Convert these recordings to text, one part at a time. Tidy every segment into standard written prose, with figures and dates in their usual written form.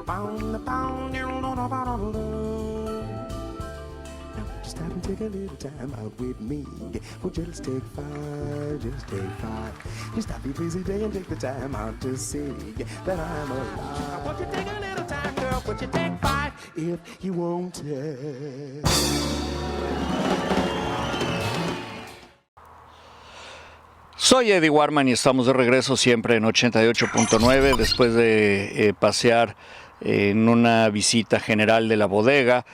Just stop and take a little time out with me. Well, just take five, just take five. Just stop your busy day and take the time out to see that I'm alive. Won't you take a little time, girl? Won't you take five if you want it? Soy Eddie Warman y estamos de regreso siempre en 88.9 después de pasear en una visita general de la bodega.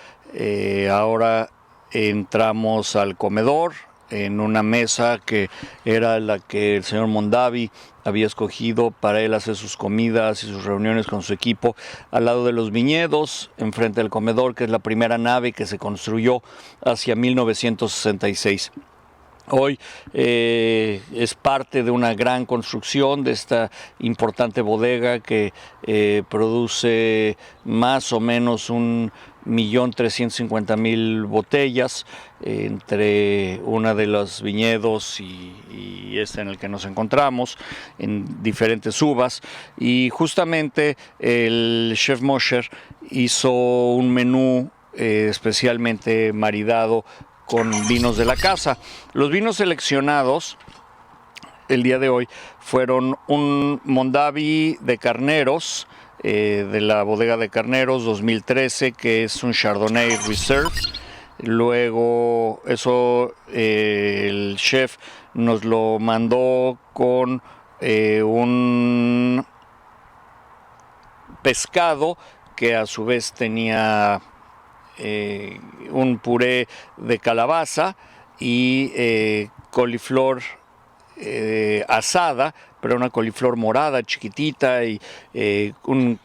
Ahora entramos al comedor en una mesa que era la que el señor Mondavi había escogido para él hacer sus comidas y sus reuniones con su equipo, al lado de los viñedos, enfrente del comedor, que es la primera nave que se construyó hacia 1966. Hoy es parte de una gran construcción de esta importante bodega que produce más o menos 1.350.000 botellas entre una de los viñedos y este en el que nos encontramos, en diferentes uvas. Y justamente el Chef Mosher hizo un menú especialmente maridado con vinos de la casa. Los vinos seleccionados el día de hoy fueron un Mondavi de Carneros, de la bodega de Carneros 2013, que es un Chardonnay Reserve. Luego eso el chef nos lo mandó con un pescado que a su vez tenía un puré de calabaza y coliflor asada, pero una coliflor morada chiquitita, y un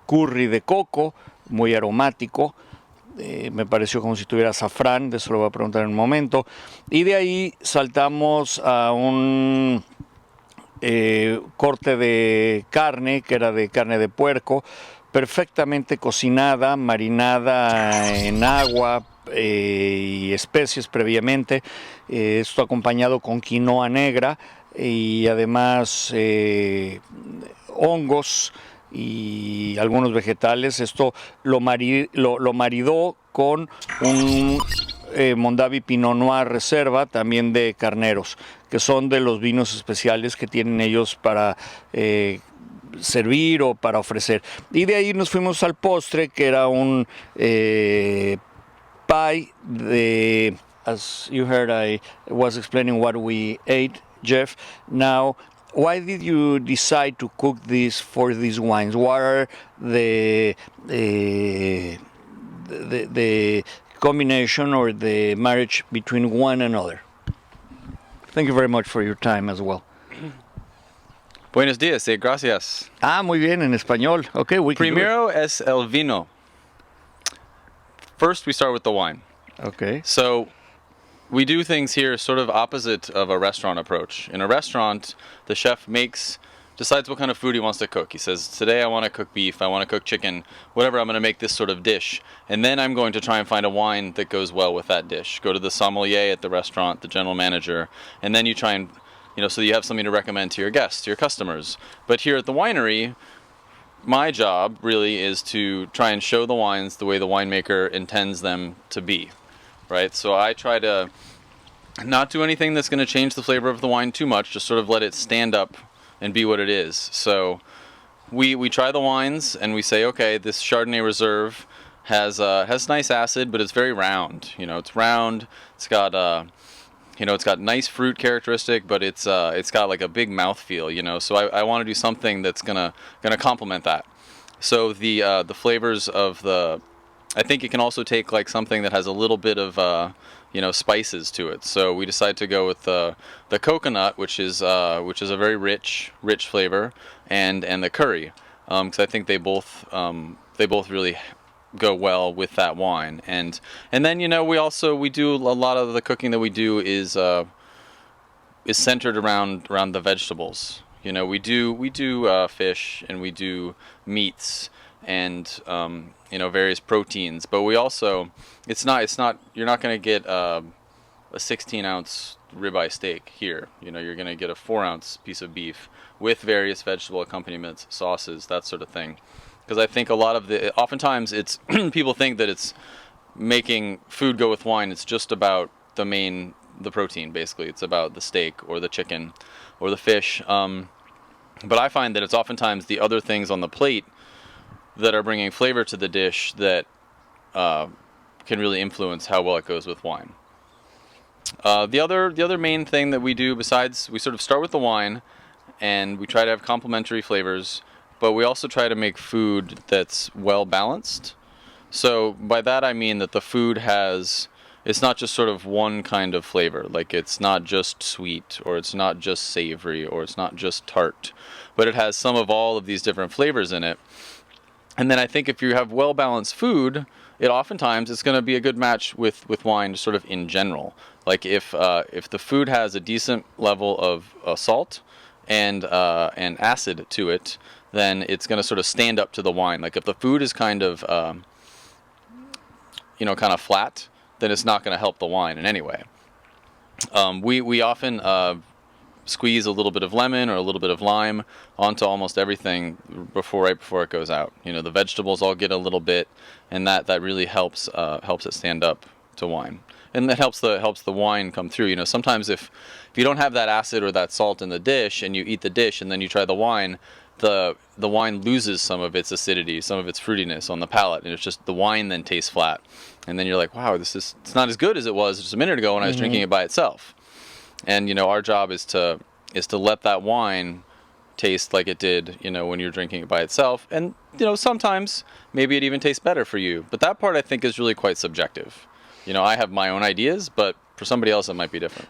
curry de coco muy aromático. Me pareció como si tuviera azafrán, de eso lo voy a preguntar en un momento. Y de ahí saltamos a un corte de carne, que era de carne de puerco, perfectamente cocinada, marinada en agua y especies previamente. Esto acompañado con quinoa negra y además hongos y algunos vegetales. Esto lo maridó con un Mondavi Pinot Noir Reserva, también de Carneros, que son de los vinos especiales que tienen ellos para servir o para ofrecer. Y de ahí nos fuimos al postre, que era un pie de, as you heard, I was explaining what we ate, Jeff. Now, why did you decide to cook this for these wines? What are the combination or the marriage between one and another? Thank you very much for your time as well. Buenos días, gracias. Muy bien, en español. Okay, we can Primero es el vino. First, we start with the wine. Okay. So, we do things here sort of opposite of a restaurant approach. In a restaurant, the chef decides what kind of food he wants to cook. He says, today I want to cook beef, I want to cook chicken, whatever, I'm going to make this sort of dish. And then I'm going to try and find a wine that goes well with that dish. Go to the sommelier at the restaurant, the general manager, and then you try and, so you have something to recommend to your guests, to your customers. But here at the winery, my job really is to try and show the wines the way the winemaker intends them to be, right? So I try to not do anything that's going to change the flavor of the wine too much, just sort of let it stand up and be what it is. So we try the wines and we say, okay, this Chardonnay Reserve has nice acid, but it's very round. It's round. It's got it's got nice fruit characteristic, but it's got like a big mouthfeel. So I want to do something that's gonna complement that. So the flavors of I think it can also take like something that has a little bit of spices to it. So we decided to go with the coconut, which is a very rich flavor, and the curry, because I think they both really go well with that wine. And then we do a lot of the cooking that we do is centered around the vegetables. We do fish, and we do meats, and various proteins, but we also it's not you're not going to get a 16-ounce ribeye steak here. You're going to get a 4-ounce piece of beef with various vegetable accompaniments, sauces, that sort of thing. because I think a lot of oftentimes it's people think that it's making food go with wine. It's just about the protein, basically. It's about the steak or the chicken or the fish. But I find that it's oftentimes the other things on the plate that are bringing flavor to the dish that can really influence how well it goes with wine. The other main thing that we do, besides, we sort of start with the wine and we try to have complementary flavors, but we also try to make food that's well balanced. So by that I mean that the food it's not just sort of one kind of flavor, like it's not just sweet, or it's not just savory, or it's not just tart, but it has some of all of these different flavors in it. And then I think if you have well-balanced food, oftentimes it's going to be a good match with wine sort of in general. Like if the food has a decent level of salt and acid to it, then it's going to sort of stand up to the wine. Like if the food is kind of kind of flat, then it's not going to help the wine in any way. We often squeeze a little bit of lemon or a little bit of lime onto almost everything right before it goes out. The vegetables all get a little bit, and that really helps it stand up to wine, and that helps the wine come through. Sometimes if you don't have that acid or that salt in the dish, and you eat the dish and then you try the wine, the wine loses some of its acidity, some of its fruitiness on the palate, and it's just the wine then tastes flat, and then you're like, wow, it's not as good as it was just a minute ago when I was drinking it by itself. And our job is to let that wine taste like it did when you're drinking it by itself, and sometimes maybe it even tastes better for you, but that part I think is really quite subjective. I have my own ideas, but for somebody else it might be different.